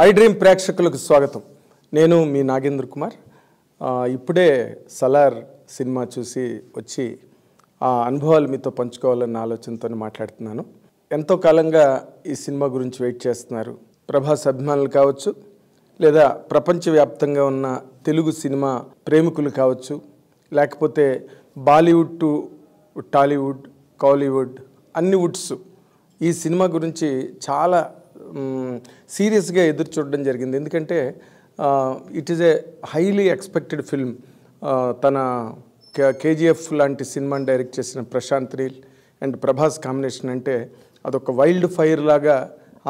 I dream ప్రేక్షకులకు స్వాగతం. నేను మీ నాగేంద్ర కుమార్. ఇప్పుడే సలార్ సినిమా చూసి వచ్చి ఆ అనుభవాలు మీతో పంచుకోవాలన్న ఆలోచనతో మాట్లాడుతున్నాను. ఎంతో కాలంగా ఈ సినిమా గురించి వెయిట్ చేస్తున్నారు. ప్రభాస్ అభిమానులు కావచ్చు, లేదా ప్రపంచవ్యాప్తంగా ఉన్న తెలుగు సినిమా ప్రేమికులు కావచ్చు, లేకపోతే బాలీవుడ్ టు టాలీవుడ్, కాలీవుడ్, అన్ని వుడ్స్ ఈ సినిమా గురించి చాలా సీరియస్గా ఎదురు చూడడం జరిగింది. ఎందుకంటే it is a highly expected film. తన కేజీఎఫ్ లాంటి సినిమాని డైరెక్ట్ చేసిన ప్రశాంత్ నీల్ అండ్ ప్రభాస్ కాంబినేషన్ అంటే అదొక వైల్డ్ ఫైర్ లాగా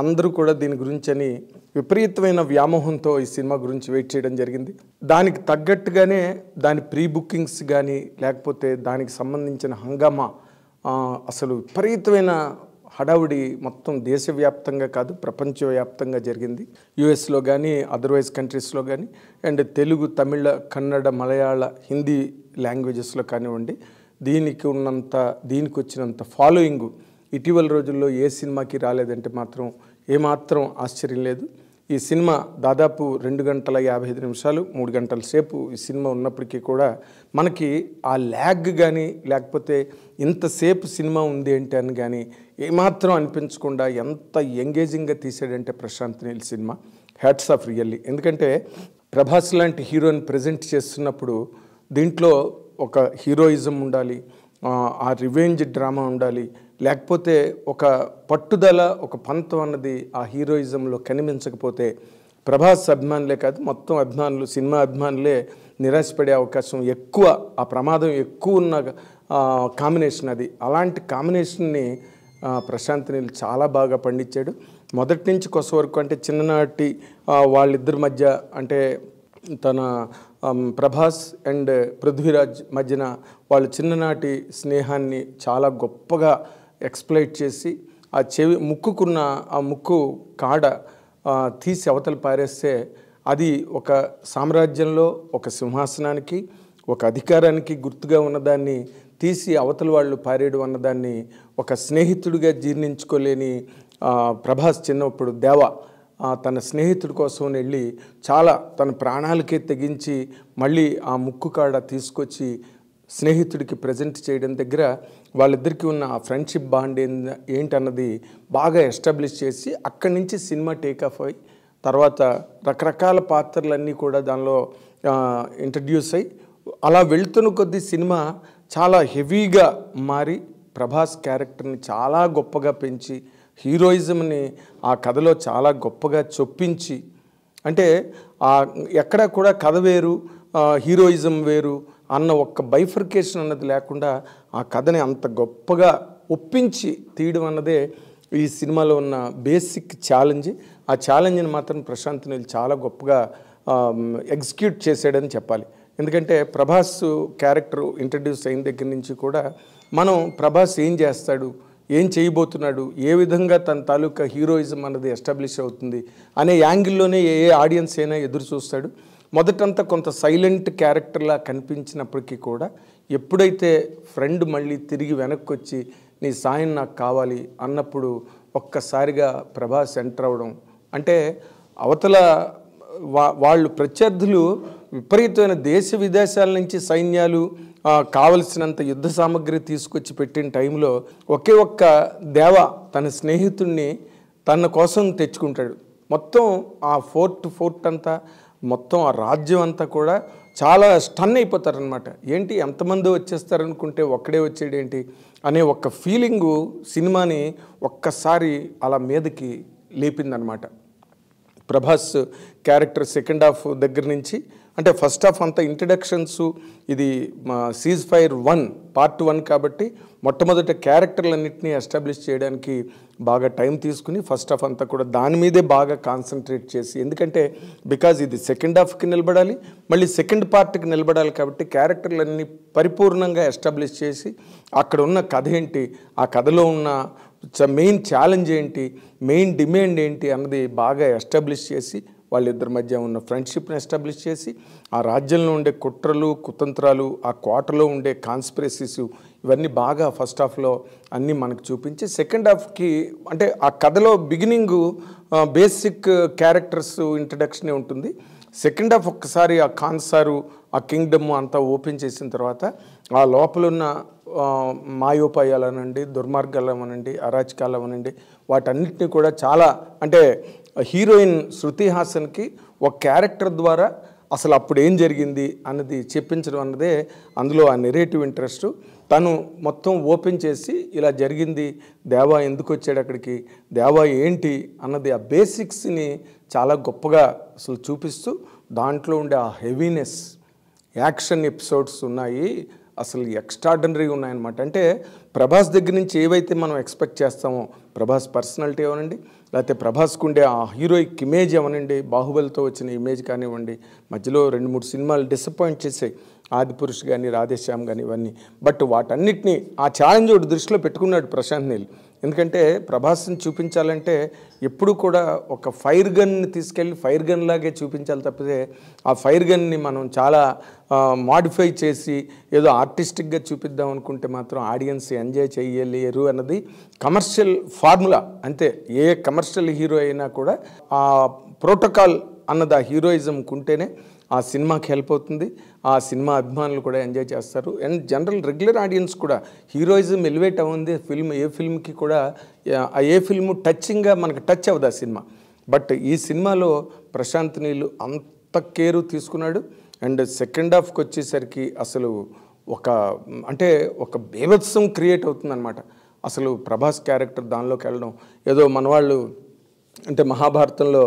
అందరూ కూడా దీని గురించి అని విపరీతమైన వ్యామోహంతో ఈ సినిమా గురించి వెయిట్ చేయడం జరిగింది. దానికి తగ్గట్టుగానే దాని ప్రీ బుకింగ్స్ కానీ, లేకపోతే దానికి సంబంధించిన హంగామా, అసలు విపరీతమైన హడావుడి మొత్తం దేశవ్యాప్తంగా కాదు, ప్రపంచవ్యాప్తంగా జరిగింది. యుఎస్లో కానీ, అదర్వైజ్ కంట్రీస్లో కానీ, అండ్ తెలుగు, తమిళ, కన్నడ, మలయాళ, హిందీ లాంగ్వేజెస్లో కానివ్వండి, దీనికి వచ్చినంత ఫాలోయింగ్ ఇటీవల రోజుల్లో ఏ సినిమాకి రాలేదంటే మాత్రం ఏమాత్రం ఆశ్చర్యం లేదు. ఈ సినిమా దాదాపు 2 గంటల 55 నిమిషాలు, 3 గంటల సేపు ఈ సినిమా ఉన్నప్పటికీ కూడా మనకి ఆ ల్యాగ్ కానీ, లేకపోతే ఇంతసేపు సినిమా ఉంది ఏంటి అని కానీ ఏమాత్రం అనిపించకుండా ఎంత ఎంగేజింగ్గా తీసాడంటే Prashanth Neel cinema. Hats off really. ఎందుకంటే ప్రభాస్ లాంటి హీరోని ప్రజెంట్ చేస్తున్నప్పుడు దీంట్లో ఒక హీరోయిజం ఉండాలి, ఆ రివెంజ్ డ్రామా ఉండాలి, లేకపోతే ఒక పట్టుదల, ఒక పంతం అన్నది ఆ హీరోయిజంలో కనిపించకపోతే ప్రభాస్ అభిమానులే కాదు, మొత్తం అభిమానులు, సినిమా అభిమానులే నిరాశపడే అవకాశం ఎక్కువ, ఆ ప్రమాదం ఎక్కువ ఉన్న కాంబినేషన్ అది. అలాంటి కాంబినేషన్ని ప్రశాంత్ నీల్ చాలా బాగా పండించాడు. మొదటి నుంచి కొస వరకు, అంటే చిన్ననాటి వాళ్ళిద్దరి మధ్య, అంటే తన ప్రభాస్ అండ్ పృథ్వీరాజ్ మధ్యన వాళ్ళ చిన్ననాటి స్నేహాన్ని చాలా గొప్పగా ఎక్స్ప్లైట్ చేసి, ఆ ముక్కుకున్న ఆ ముక్కు కాడ తీసి అవతల పారేస్తే అది ఒక సామ్రాజ్యంలో ఒక సింహాసనానికి, ఒక అధికారానికి గుర్తుగా ఉన్నదాన్ని తీసి అవతల వాళ్ళు పారేయడం అన్నదాన్ని ఒక స్నేహితుడిగా జీర్ణించుకోలేని ప్రభాస్ చిన్నప్పుడు దేవా తన స్నేహితుడి కోసం వెళ్ళి చాలా తన ప్రాణాలకే తెగించి మళ్ళీ ఆ ముక్కు కాడ తీసుకొచ్చి స్నేహితుడికి ప్రజెంట్ చేయడం దగ్గర వాళ్ళిద్దరికీ ఉన్న ఆ ఫ్రెండ్షిప్ బాండ్ ఏంటన్నది బాగా ఎస్టాబ్లిష్ చేసి అక్కడి నుంచి సినిమా టేకాఫ్ అయ్యి తర్వాత రకరకాల పాత్రలన్నీ కూడా దానిలో ఇంట్రడ్యూస్ అయ్యి అలా వెళ్తున్న కొద్దీ సినిమా చాలా హెవీగా మారి ప్రభాస్ క్యారెక్టర్ని చాలా గొప్పగా పెంచి, హీరోయిజంని ఆ కథలో చాలా గొప్పగా చొప్పించి, అంటే ఎక్కడా కూడా కథ వేరు, హీరోయిజం వేరు అన్న ఒక్క బైఫర్కేషన్ అన్నది లేకుండా ఆ కథని అంత గొప్పగా ఒప్పించి తీయడం అన్నదే ఈ సినిమాలో ఉన్న బేసిక్ ఛాలెంజ్. ఆ ఛాలెంజ్ని మాత్రం ప్రశాంత్ నీల్ చాలా గొప్పగా ఎగ్జిక్యూట్ చేసాడని చెప్పాలి. ఎందుకంటే ప్రభాస్ క్యారెక్టర్ ఇంట్రడ్యూస్ అయిన దగ్గర నుంచి కూడా మనం ప్రభాస్ ఏం చేస్తాడు, ఏం చేయబోతున్నాడు, ఏ విధంగా తన తాలూకా హీరోయిజం అన్నది ఎస్టాబ్లిష్ అవుతుంది అనే యాంగిల్లోనే ఏ ఆడియన్స్ అయినా ఎదురు చూస్తాడు. మొదటంతా కొంత సైలెంట్ క్యారెక్టర్లా కనిపించినప్పటికీ కూడా ఎప్పుడైతే ఫ్రెండ్ మళ్ళీ తిరిగి వెనక్కి వచ్చి నీ సాయం నాకు కావాలి అన్నప్పుడు ఒక్కసారిగా ప్రభాస్ ఎంటర్ అవ్వడం, అంటే అవతల వాళ్ళు ప్రత్యర్థులు విపరీతమైన దేశ విదేశాల నుంచి సైన్యాలు కావలసినంత యుద్ధ సామగ్రి తీసుకొచ్చి పెట్టిన టైంలో ఒకే ఒక్క దేవ తన స్నేహితుడిని తన కోసం తెచ్చుకుంటాడు. మొత్తం ఆ ఫోర్ట్ అంతా, మొత్తం ఆ రాజ్యం అంతా కూడా చాలా స్టన్ అయిపోతారనమాట. ఏంటి ఎంతమంది వచ్చేస్తారనుకుంటే ఒక్కడే వచ్చేడేంటి అనే ఒక్క ఫీలింగు సినిమాని ఒక్కసారి అలా మీదకి లేపిందనమాట. ప్రభాస్ క్యారెక్టర్ సెకండ్ హాఫ్ దగ్గర నుంచి, అంటే ఫస్ట్ హాఫ్ అంతా ఇంట్రడక్షన్స్, ఇది సీజ్ ఫైర్ 1 పార్ట్ 1 కాబట్టి మొట్టమొదట క్యారెక్టర్లన్నింటినీ ఎస్టాబ్లిష్ చేయడానికి బాగా టైం తీసుకుని ఫస్ట్ హాఫ్ అంతా కూడా దాని మీదే బాగా కాన్సన్ట్రేట్ చేసి, ఎందుకంటే బికాజ్ ఇది సెకండ్ హాఫ్కి నిలబడాలి, మళ్ళీ సెకండ్ పార్ట్కి నిలబడాలి కాబట్టి క్యారెక్టర్లన్నీ పరిపూర్ణంగా ఎస్టాబ్లిష్ చేసి అక్కడ ఉన్న కథ ఏంటి, ఆ కథలో ఉన్న మెయిన్ ఛాలెంజ్ ఏంటి, మెయిన్ డిమాండ్ ఏంటి అన్నది బాగా ఎస్టాబ్లిష్ చేసి వాళ్ళిద్దరి మధ్య ఉన్న ఫ్రెండ్షిప్ని ఎస్టాబ్లిష్ చేసి ఆ రాజ్యంలో ఉండే కుట్రలు కుతంత్రాలు, ఆ కోటలో ఉండే కాన్స్పిరసీస్ ఇవన్నీ బాగా ఫస్ట్ హాఫ్లో అన్నీ మనకు చూపించి సెకండ్ హాఫ్కి అంటే ఆ కథలో బిగినింగు బేసిక్ క్యారెక్టర్స్ ఇంట్రడక్షనే ఉంటుంది. సెకండ్ హాఫ్ ఒక్కసారి ఆ కాన్సారు ఆ కింగ్డమ్ అంతా ఓపెన్ చేసిన తర్వాత ఆ లోపల ఉన్న మాయోపాయాలు అనండి, దుర్మార్గాలు అవనండి, అరాచకాలు అవనండి, వాటన్నిటిని కూడా చాలా అంటే హీరోయిన్ శృతి హాసన్కి ఒక క్యారెక్టర్ ద్వారా అసలు అప్పుడు ఏం జరిగింది అన్నది చెప్పించడం అన్నదే అందులో ఆ నెరేటివ్ ఇంట్రెస్ట్. తను మొత్తం ఓపెన్ చేసి ఇలా జరిగింది, దేవా ఎందుకు వచ్చాడు అక్కడికి, దేవా ఏంటి అన్నది ఆ బేసిక్స్ని చాలా గొప్పగా అసలు చూపిస్తూ దాంట్లో ఉండే ఆ హెవీనెస్ యాక్షన్ ఎపిసోడ్స్ ఉన్నాయి, అసలు ఎక్స్ట్రాడనరీగా ఉన్నాయన్నమాట. అంటే ప్రభాస్ దగ్గర నుంచి ఏవైతే మనం ఎక్స్పెక్ట్ చేస్తామో, ప్రభాస్ పర్సనాలిటీ అవనండి, లేకపోతే ప్రభాస్కు ఉండే ఆ హీరోయిక్ ఇమేజ్ అవనండి, బాహుబలితో వచ్చిన ఇమేజ్ కానివ్వండి, మధ్యలో 2-3 సినిమాలు డిసప్పాయింట్ చేసాయి, ఆదిపురుష్ కానీ రాధేశ్యామ్ కానీ ఇవన్నీ. బట్ వాటన్నిటినీ ఆ ఛాలెంజ్ ఒకటి దృష్టిలో పెట్టుకున్నాడు ప్రశాంత్ నీల్. ఎందుకంటే ప్రభాస్ని చూపించాలంటే ఎప్పుడు కూడా ఒక ఫైర్ గన్ని తీసుకెళ్ళి ఫైర్ గన్ లాగే చూపించాలి తప్పితే ఆ ఫైర్ గన్ని మనం చాలా మాడిఫై చేసి ఏదో ఆర్టిస్టిక్గా చూపిద్దాం అనుకుంటే మాత్రం ఆడియన్స్ ఎంజాయ్ చేయలేరు అన్నది కమర్షియల్ ఫార్ములా. అంతే, ఏ కమర్షియల్ హీరో అయినా కూడా ఆ ప్రోటోకాల్ అన్నది ఆ హీరోయిజంకి ఉంటేనే ఆ సినిమాకి హెల్ప్ అవుతుంది, ఆ సినిమా అభిమానులు కూడా ఎంజాయ్ చేస్తారు. అండ్ జనరల్ రెగ్యులర్ ఆడియన్స్ కూడా హీరోయిజం ఎలివేట్ అవ్వంది ఫిల్మ్, ఏ ఫిల్మ్కి కూడా ఏ ఫిల్మ్ టచ్చింగ్గా మనకు టచ్ అవ్వదు ఆ సినిమా. బట్ ఈ సినిమాలో ప్రశాంత్ నీల్ అంత కేరు తీసుకున్నాడు. అండ్ సెకండ్ హాఫ్కి వచ్చేసరికి అసలు ఒక బీభత్సం క్రియేట్ అవుతుందన్నమాట. అసలు ప్రభాస్ క్యారెక్టర్ దానిలోకి వెళ్ళడం ఏదో మనవాళ్ళు అంటే మహాభారతంలో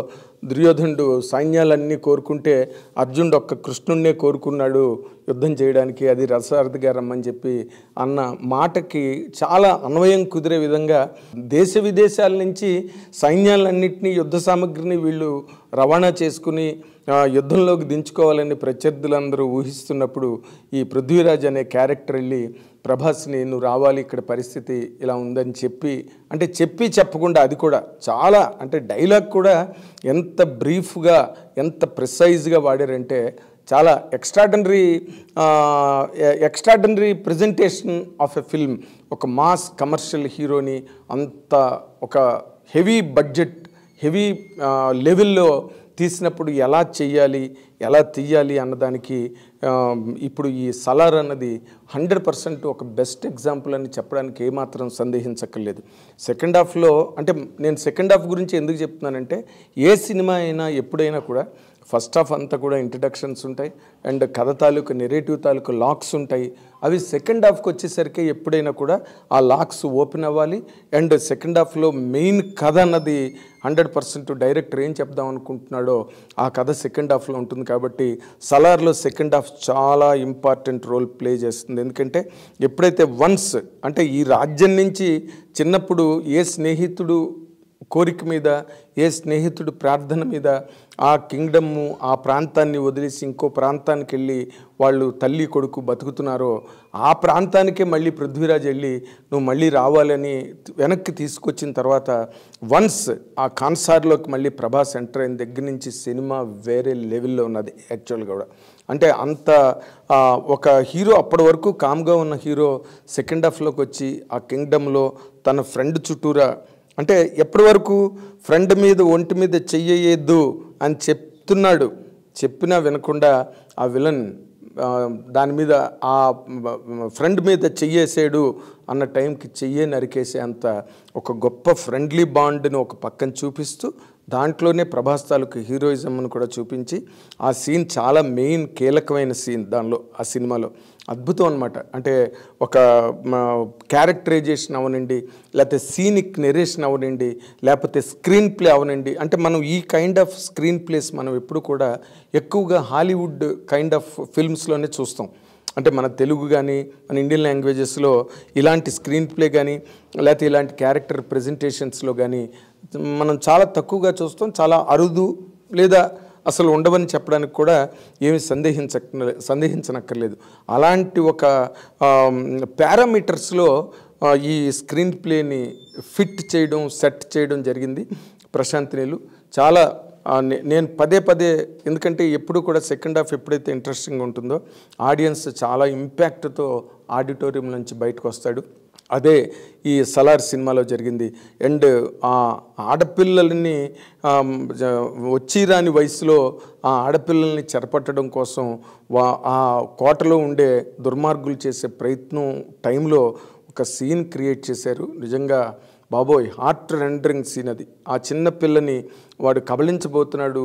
దుర్యోధనుడు సైన్యాలన్నీ కోరుకుంటే అర్జునుడు ఒక్క కృష్ణుడినే కోరుకున్నాడు యుద్ధం చేయడానికి, అది రససారథిగా రమ్మని చెప్పి అన్న మాటకి చాలా అన్వయం కుదిరే విధంగా దేశ విదేశాల నుంచి సైన్యాలన్నింటినీ యుద్ధ సామగ్రిని వీళ్ళు రవాణా చేసుకుని యుద్ధంలోకి దించుకోవాలని ప్రత్యర్థులందరూ ఊహిస్తున్నప్పుడు ఈ పృథ్వీరాజ్ అనే క్యారెక్టర్ వెళ్ళి ప్రభాస్ని నువ్వు రావాలి, ఇక్కడ పరిస్థితి ఇలా ఉందని చెప్పి చెప్పకుండా అది కూడా చాలా అంటే డైలాగ్ కూడా ఎంత బ్రీఫ్గా ఎంత ప్రిసైజ్గా వాడారంటే చాలా extraordinary presentation of a film. ఒక మాస్ కమర్షియల్ హీరోని అంత ఒక హెవీ బడ్జెట్ హెవీ లెవెల్లో తీసినప్పుడు ఎలా చెయ్యాలి, ఎలా తీయాలి అన్నదానికి ఇప్పుడు ఈ సలార్ అన్నది 100% ఒక బెస్ట్ ఎగ్జాంపుల్ అని చెప్పడానికి ఏమాత్రం సందేహించక్కర్లేదు. సెకండ్ హాఫ్లో అంటే నేను సెకండ్ హాఫ్ గురించి ఎందుకు చెప్తున్నానంటే ఏ సినిమా అయినా ఎప్పుడైనా కూడా ఫస్ట్ హాఫ్ అంతా కూడా ఇంట్రడక్షన్స్ ఉంటాయి అండ్ కథ తాలూకు నెరేటివ్ తాలూకు లాక్స్ ఉంటాయి. అవి సెకండ్ హాఫ్కి వచ్చేసరికి ఎప్పుడైనా కూడా ఆ లాక్స్ ఓపెన్ అవ్వాలి. అండ్ సెకండ్ హాఫ్లో మెయిన్ కథ అన్నది 100% డైరెక్టర్ ఏం చెప్దాం అనుకుంటున్నాడో ఆ కథ సెకండ్ హాఫ్లో ఉంటుంది. కాబట్టి సలార్లో సెకండ్ హాఫ్ చాలా ఇంపార్టెంట్ రోల్ ప్లే చేస్తుంది. ఎందుకంటే ఎప్పుడైతే వన్స్ అంటే ఈ రాజ్యం నుంచి చిన్నప్పుడు ఏ స్నేహితుడు కోరిక మీద ఏ స్నేహితుడు ప్రార్థన మీద ఆ కింగ్డమ్ము ఆ ప్రాంతాన్ని వదిలేసి ఇంకో ప్రాంతానికి వెళ్ళి వాళ్ళు తల్లి కొడుకు బతుకుతున్నారో ఆ ప్రాంతానికే మళ్ళీ పృథ్వీరాజ్ వెళ్ళి నువ్వు మళ్ళీ రావాలని వెనక్కి తీసుకొచ్చిన తర్వాత వన్స్ ఆ కాన్సార్లోకి మళ్ళీ ప్రభాస్ ఎంటర్ అయిన దగ్గర నుంచి సినిమా వేరే లెవెల్లో ఉన్నది యాక్చువల్గా కూడా. అంటే అంత ఒక హీరో అప్పటి వరకు కామ్గా ఉన్న హీరో సెకండ్ హాఫ్లోకి వచ్చి ఆ కింగ్డమ్లో తన ఫ్రెండ్ చుట్టూరా అంటే ఎప్పటి వరకు ఫ్రెండ్ మీద ఒంటి మీద చెయ్యొద్దు అని చెప్తున్నాడు, చెప్పినా వినకుండా ఆ విలన్ దాని మీద ఆ ఫ్రెండ్ మీద చెయ్యేసాడు అన్న టైంకి చెయ్యే నరికేసే అంత ఒక గొప్ప ఫ్రెండ్లీ బాండ్ని ఒక పక్కన చూపిస్తూ దాంట్లోనే ప్రభాస్ తాలూకు హీరోయిజంను కూడా చూపించి ఆ సీన్ చాలా మెయిన్ కీలకమైన సీన్ దానిలో ఆ సినిమాలో అద్భుతం అనమాట. అంటే ఒక క్యారెక్టరైజేషన్ అవనండి, లేకపోతే సీనిక్ నెరేషన్ అవనండి, లేకపోతే స్క్రీన్ ప్లే అవనండి. అంటే మనం ఈ కైండ్ ఆఫ్ స్క్రీన్ ప్లేస్ మనం ఎప్పుడు కూడా ఎక్కువగా హాలీవుడ్ కైండ్ ఆఫ్ ఫిల్మ్స్లోనే చూస్తాం. అంటే మన తెలుగు కానీ మన ఇండియన్ లాంగ్వేజెస్లో ఇలాంటి స్క్రీన్ ప్లే కానీ లేకపోతే ఇలాంటి క్యారెక్టర్ ప్రజెంటేషన్స్లో కానీ మనం చాలా తక్కువగా చూస్తాం, చాలా అరుదు లేదా అసలు ఉండవని చెప్పడానికి కూడా ఏమి సందేహించనక్కర్లేదు. అలాంటి ఒక పారామీటర్స్లో ఈ స్క్రీన్ ప్లేని ఫిట్ చేయడం సెట్ చేయడం జరిగింది ప్రశాంత్ నీల్. చాలా నేను పదే పదే, ఎందుకంటే ఎప్పుడు కూడా సెకండ్ హాఫ్ ఎప్పుడైతే ఇంట్రెస్టింగ్ ఉంటుందో ఆడియన్స్ చాలా ఇంపాక్ట్తో ఆడిటోరియం నుంచి బయటకు వస్తాడు. అదే ఈ సలార్ సినిమాలో జరిగింది. అండ్ ఆ ఆడపిల్లల్ని వచ్చి రాని వయసులో ఆ ఆడపిల్లల్ని చెరపట్టడం కోసం ఆ కోటలో ఉండే దుర్మార్గులు చేసే ప్రయత్నం టైంలో ఒక సీన్ క్రియేట్ చేశారు. నిజంగా బాబోయ్, హార్ట్ రెండరింగ్ సీన్ అది. ఆ చిన్న పిల్లని వాడు కబళించబోతున్నాడు,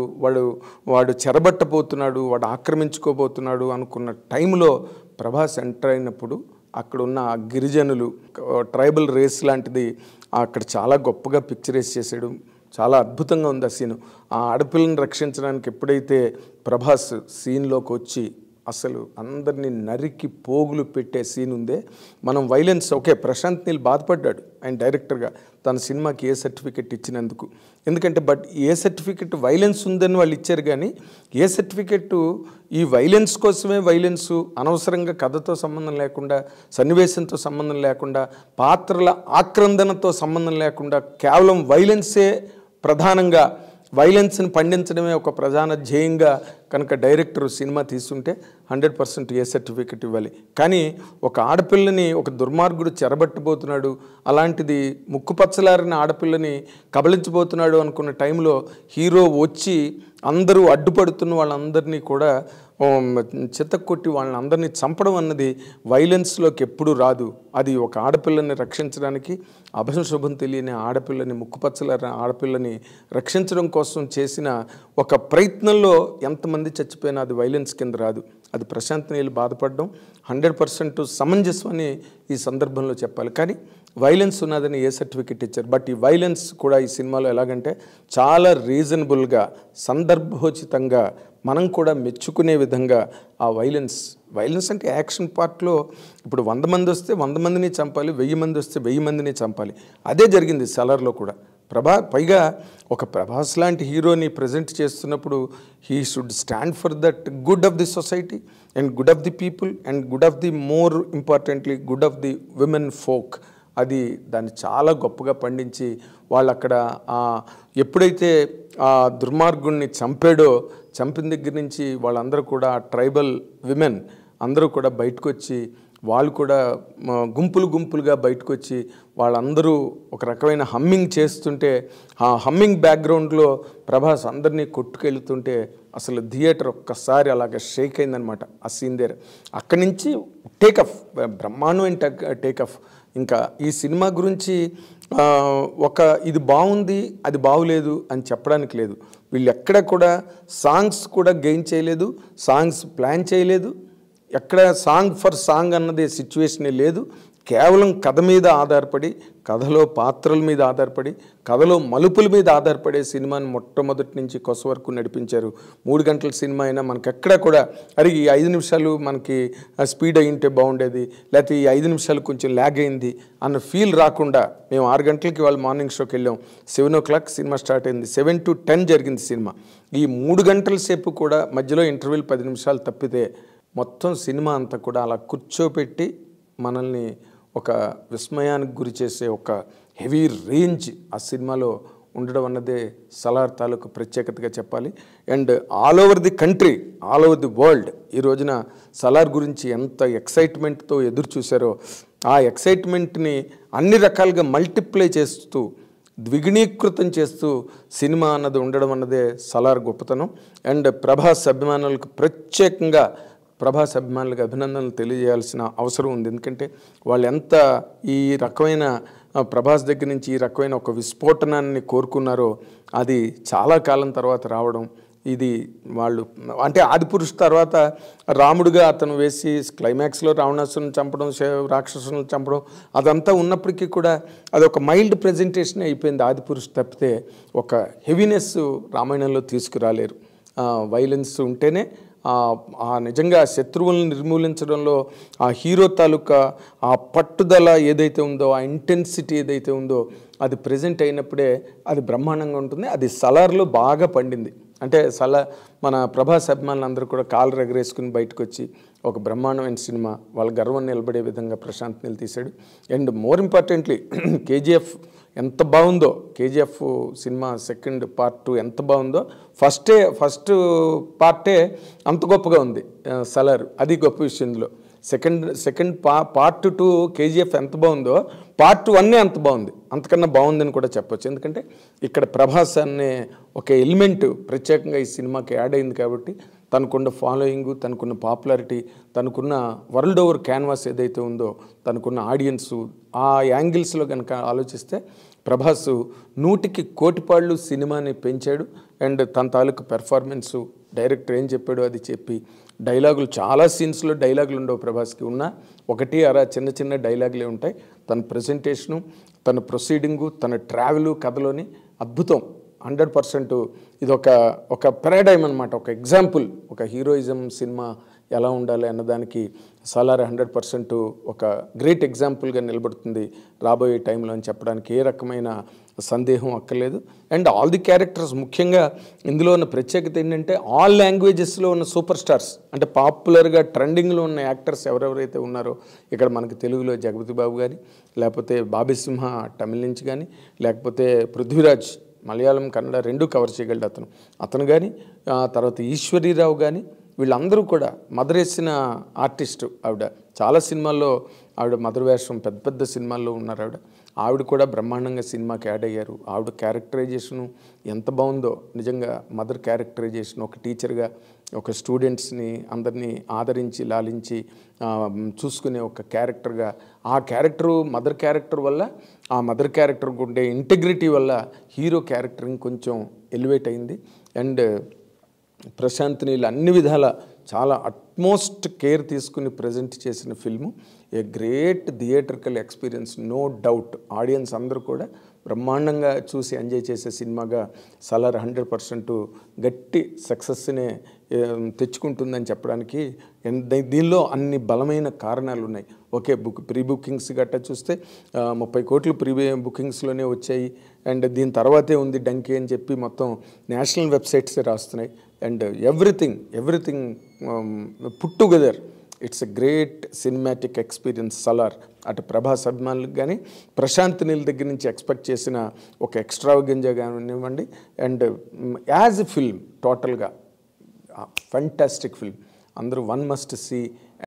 వాడు చెరబట్టబోతున్నాడు, వాడు ఆక్రమించుకోబోతున్నాడు అనుకున్న టైంలో ప్రభాస్ ఎంటర్ అయినప్పుడు అక్కడ ఉన్న గిరిజనులు, ట్రైబల్ రేస్ లాంటిది అక్కడ చాలా గొప్పగా పిక్చరైజ్ చేశాడు. చాలా అద్భుతంగా ఉంది ఆ సీను. ఆ ఆడపిల్లని రక్షించడానికి ఎప్పుడైతే ప్రభాస్ సీన్లోకి వచ్చి అసలు అందరినీ నరికి పోగులు పెట్టే సీన్ ఉందే, మనం వైలెన్స్ ఓకే, ప్రశాంత్ నీల్ బాధపడ్డాడు ఆయన డైరెక్టర్గా తన సినిమాకి ఏ సర్టిఫికెట్ ఇచ్చినందుకు. ఎందుకంటే బట్ ఏ సర్టిఫికెట్ వైలెన్స్ ఉందని వాళ్ళు ఇచ్చారు, కానీ ఏ సర్టిఫికెట్ ఈ వైలెన్స్ కోసమే, వైలెన్స్ అనవసరంగా కథతో సంబంధం లేకుండా, సన్నివేశంతో సంబంధం లేకుండా, పాత్రల ఆక్రందనతో సంబంధం లేకుండా కేవలం వైలెన్సే ప్రధానంగా, వైలెన్స్ని పండించడమే ఒక ప్రధాన ధ్యేయంగా కనుక డైరెక్టర్ సినిమా తీసుంటే 100% ఏ సర్టిఫికెట్ ఇవ్వాలి. కానీ ఒక ఆడపిల్లని ఒక దుర్మార్గుడు చెరబట్టబోతున్నాడు, అలాంటిది ముక్కుపచ్చలారిన ఆడపిల్లని కబళించబోతున్నాడు అనుకున్న టైంలో హీరో వచ్చి అందరూ అడ్డుపడుతున్న వాళ్ళందరినీ కూడా చితక్కొట్టి వాళ్ళని అందరినీ చంపడం అన్నది వైలెన్స్లోకి ఎప్పుడూ రాదు. అది ఒక ఆడపిల్లని రక్షించడానికి, అభశుభం తెలియని ఆడపిల్లని, ముక్కుపచ్చలారిన ఆడపిల్లని రక్షించడం కోసం చేసిన ఒక ప్రయత్నంలో ఎంతమంది చచ్చిపోయినా అది వైలెన్స్ కింద రాదు. అది ప్రశాంత్ నీల్ బాధపడడం 100% సమంజసం అని ఈ సందర్భంలో చెప్పాలి. కానీ వైలెన్స్ ఉన్నదని ఏ సర్టిఫికెట్ ఇచ్చారు. బట్ ఈ వైలెన్స్ కూడా ఈ సినిమాలో ఎలాగంటే చాలా రీజనబుల్గా, సందర్భోచితంగా, మనం కూడా మెచ్చుకునే విధంగా ఆ వైలెన్స్ అంటే యాక్షన్ పార్ట్లో ఇప్పుడు 100 మంది వస్తే 100 మందిని చంపాలి, 1000 మంది వస్తే 1000 మందిని చంపాలి. అదే జరిగింది సలార్లో కూడా. పైగా ఒక ప్రభాస్ లాంటి హీరోని ప్రజెంట్ చేస్తున్నప్పుడు he should stand for that good of the society and good of the people and good of the more importantly good of the women folk. అది దాన్ని చాలా గొప్పగా పండించి వాళ్ళు అక్కడ ఎప్పుడైతే ఆ దుర్మార్గుణ్ణి చంపిన దగ్గర నుంచి వాళ్ళందరూ కూడా ట్రైబల్ విమెన్ అందరూ కూడా బయటకు వచ్చి, వాళ్ళు కూడా గుంపులుగా బయటకు వచ్చి వాళ్ళందరూ ఒక రకమైన హమ్మింగ్ చేస్తుంటే, ఆ హమ్మింగ్ బ్యాక్గ్రౌండ్లో ప్రభాస్ అందరినీ కొట్టుకెళ్తుంటే అసలు థియేటర్ ఒక్కసారి అలాగ షేక్ అయిందనమాట ఆ సీన్ దగ్గర. అక్కడి నుంచి టేకఫ్, బ్రహ్మాండమైన టేకఫ్. ఇంకా ఈ సినిమా గురించి ఇది బాగుంది, అది బాగులేదు అని చెప్పడానికి లేదు. వీళ్ళు ఎక్కడ కూడా సాంగ్స్ కూడా గెయిన్ చేయలేదు, సాంగ్స్ ప్లాన్ చేయలేదు, ఎక్కడ సాంగ్ ఫర్ సాంగ్ అన్నది సిచ్యువేషనే లేదు. కేవలం కథ మీద ఆధారపడి, కథలో పాత్రల మీద ఆధారపడి, కథలో మలుపుల మీద ఆధారపడే సినిమాని మొట్టమొదటి నుంచి కొస వరకు నడిపించారు. 3 గంటల సినిమా అయినా మనకి ఎక్కడ కూడా అరే ఈ 5 నిమిషాలు మనకి స్పీడ్ అయ్యింటే బాగుండేది, లేకపోతే ఈ 5 నిమిషాలు కొంచెం ల్యాగ్ అయింది అన్న ఫీల్ రాకుండా, మేము 6 గంటలకి వాళ్ళు మార్నింగ్ షోకి వెళ్ళాం, 7 o'clock సినిమా స్టార్ట్ అయింది, 7 to 10 జరిగింది సినిమా. ఈ 3 గంటల సేపు కూడా మధ్యలో ఇంటర్వ్యూలు 10 నిమిషాలు తప్పితే మొత్తం సినిమా అంతా కూడా అలా కూర్చోపెట్టి మనల్ని ఒక విస్మయానికి గురి చేసే ఒక హెవీ రేంజ్ ఆ సినిమాలో ఉండడం అన్నదే సలార్ తాలూకు ప్రత్యేకతగా చెప్పాలి. And all over the country, all over the world ఈ రోజున సలార్ గురించి ఎంత ఎక్సైట్మెంట్తో ఎదురు చూశారో, ఆ ఎక్సైట్మెంట్ని అన్ని రకాలుగా మల్టిప్లై చేస్తూ, ద్విగుణీకృతం చేస్తూ సినిమా అన్నది ఉండడం అన్నదే సలార్ గొప్పతనం. అండ్ ప్రభాస్ అభిమానులకు ప్రత్యేకంగా ప్రభాస్ అభిమానులకు అభినందనలు తెలియజేయాల్సిన అవసరం ఉంది. ఎందుకంటే వాళ్ళు ఎంత ఈ రకమైన ప్రభాస్ దగ్గర నుంచి ఈ రకమైన ఒక విస్ఫోటనాన్ని కోరుకున్నారో అది చాలా కాలం తర్వాత రావడం, ఇది వాళ్ళు అంటే ఆదిపురుష్ తర్వాత రాముడుగా అతను వేసి క్లైమాక్స్లో రావణాసురుని చంపడం, రాక్షసులను చంపడం అదంతా ఉన్నప్పటికీ కూడా అది ఒక మైల్డ్ ప్రజెంటేషన్ అయిపోయింది ఆదిపురుష్ తప్పితే ఒక హెవీనెస్ రామాయణంలో తీసుకురాలేరు. వైలెన్స్ ఉంటేనే నిజంగా శత్రువులను నిర్మూలించడంలో ఆ హీరో తాలూకా ఆ పట్టుదల ఏదైతే ఉందో, ఆ ఇంటెన్సిటీ ఏదైతే ఉందో అది ప్రజెంట్ అయినప్పుడే అది బ్రహ్మాండంగా ఉంటుంది. అది సలార్లో బాగా పండింది. అంటే మన ప్రభాస్ అభిమానులు అందరూ కూడా కాళ్ళు ఎగరేసుకుని బయటకు వచ్చి ఒక బ్రహ్మాండమైన సినిమా, వాళ్ళ గర్వం నిలబడే విధంగా ప్రశాంత్ నీల్ తీశాడు. అండ్ మోర్ ఇంపార్టెంట్లీ కేజీఎఫ్ ఎంత బాగుందో, కేజీఎఫ్ సినిమా సెకండ్ పార్ట్ 2 ఎంత బాగుందో, ఫస్ట్ పార్టే అంత గొప్పగా ఉంది సలార్. అది గొప్ప విషయం. ఇందులో సెకండ్ పార్ట్ 2 కేజీఎఫ్ ఎంత బాగుందో పార్ట్ 1 అంత బాగుంది, అంతకన్నా బాగుందని కూడా చెప్పొచ్చు. ఎందుకంటే ఇక్కడ ప్రభాస్ అనే ఒక ఎలిమెంట్ ప్రత్యేకంగా ఈ సినిమాకి యాడ్ అయింది కాబట్టి తనకున్న ఫాలోయింగ్, తనకున్న పాపులారిటీ, తనకున్న వరల్డ్ ఓవర్ క్యాన్వాస్ ఏదైతే ఉందో, తనకున్న ఆడియన్సు, ఆ యాంగిల్స్లో కనుక ఆలోచిస్తే ప్రభాస్ 100కి కోటిపాళ్ళు సినిమాని పెంచాడు. అండ్ తన తాలూకు పెర్ఫార్మెన్సు, డైరెక్టర్ ఏం చెప్పాడో అది చెప్పి, డైలాగులు చాలా సీన్స్లో డైలాగులు ఉండవు ప్రభాస్కి, ఉన్న ఒకటి అరా చిన్న చిన్న డైలాగులే ఉంటాయి. తన ప్రజెంటేషను, తన ప్రొసీడింగు, తన ట్రావెలు కథలోని అద్భుతం. 100% ఇది ఒక పారాడైమ్ అనమాట, ఒక ఎగ్జాంపుల్. ఒక హీరోయిజం సినిమా ఎలా ఉండాలి అన్నదానికి సలార్ 100% ఒక గ్రేట్ ఎగ్జాంపుల్గా నిలబడుతుంది రాబోయే టైంలో అని చెప్పడానికి ఏ రకమైన సందేహం అక్కర్లేదు. అండ్ ఆల్ ది క్యారెక్టర్స్, ముఖ్యంగా ఇందులో ఉన్న ప్రత్యేకత ఏంటంటే ఆల్ లాంగ్వేజెస్లో ఉన్న సూపర్ స్టార్స్, అంటే పాపులర్గా ట్రెండింగ్లో ఉన్న యాక్టర్స్ ఎవరెవరైతే ఉన్నారో, ఇక్కడ మనకి తెలుగులో జగపతి బాబు కానీ, లేకపోతే బాబీ సింహ తమిళ నుంచి కానీ, లేకపోతే పృథ్వీరాజ్ మలయాళం కన్నడ 2 కవర్ చేయగలడు అతను కానీ, తర్వాత ఈశ్వరీరావు కానీ, వీళ్ళందరూ కూడా మదర్ వేసిన ఆర్టిస్టు ఆవిడ. చాలా సినిమాల్లో ఆవిడ మదర్ వేషం, పెద్ద పెద్ద సినిమాల్లో ఉన్నారు ఆవిడ కూడా బ్రహ్మాండంగా సినిమాకి యాడ్ అయ్యారు. ఆవిడ క్యారెక్టరైజేషను ఎంత బాగుందో నిజంగా. మదర్ క్యారెక్టరైజేషన్, ఒక టీచర్గా ఒక స్టూడెంట్స్ని అందరినీ ఆదరించి లాలించి చూసుకునే ఒక క్యారెక్టర్గా, ఆ క్యారెక్టరు మదర్ క్యారెక్టర్ వల్ల, ఆ మదర్ క్యారెక్టర్కి ఉండే ఇంటెగ్రిటీ వల్ల హీరో క్యారెక్టర్ ఇంకొంచెం ఎలివేట్ అయింది. అండ్ ప్రశాంత్ నీల్ అన్ని విధాల చాలా అట్మోస్ట్ కేర్ తీసుకుని ప్రజెంట్ చేసిన film. A great theatrical experience, no doubt. Audience అందరూ కూడా బ్రహ్మాండంగా చూసి ఎంజాయ్ చేసే సినిమాగా సలార్ 100% గట్టి సక్సెస్నే తెచ్చుకుంటుందని చెప్పడానికి దీనిలో అన్ని బలమైన కారణాలు ఉన్నాయి. ఓకే, ప్రీ బుకింగ్స్ గట్టా చూస్తే 30 కోట్లు ప్రీ బుకింగ్స్లోనే వచ్చాయి. అండ్ దీని తర్వాతే ఉంది డంకీ అని చెప్పి మొత్తం నేషనల్ వెబ్సైట్సే రాస్తున్నాయి. And everything put together it's a great cinematic experience Salaar. అటు ప్రభాస్ అభిమానులకు కానీ, ప్రశాంత్ నీల్ దగ్గర నుంచి ఎక్స్పెక్ట్ చేసిన ఒక ఎక్స్ట్రావగెంజా కానివ్వండి. అండ్ యాజ్ ఎ ఫిల్మ్ టోటల్గా ఫంటాస్టిక్ ఫిల్మ్. అందరూ వన్ మస్ట్ సీ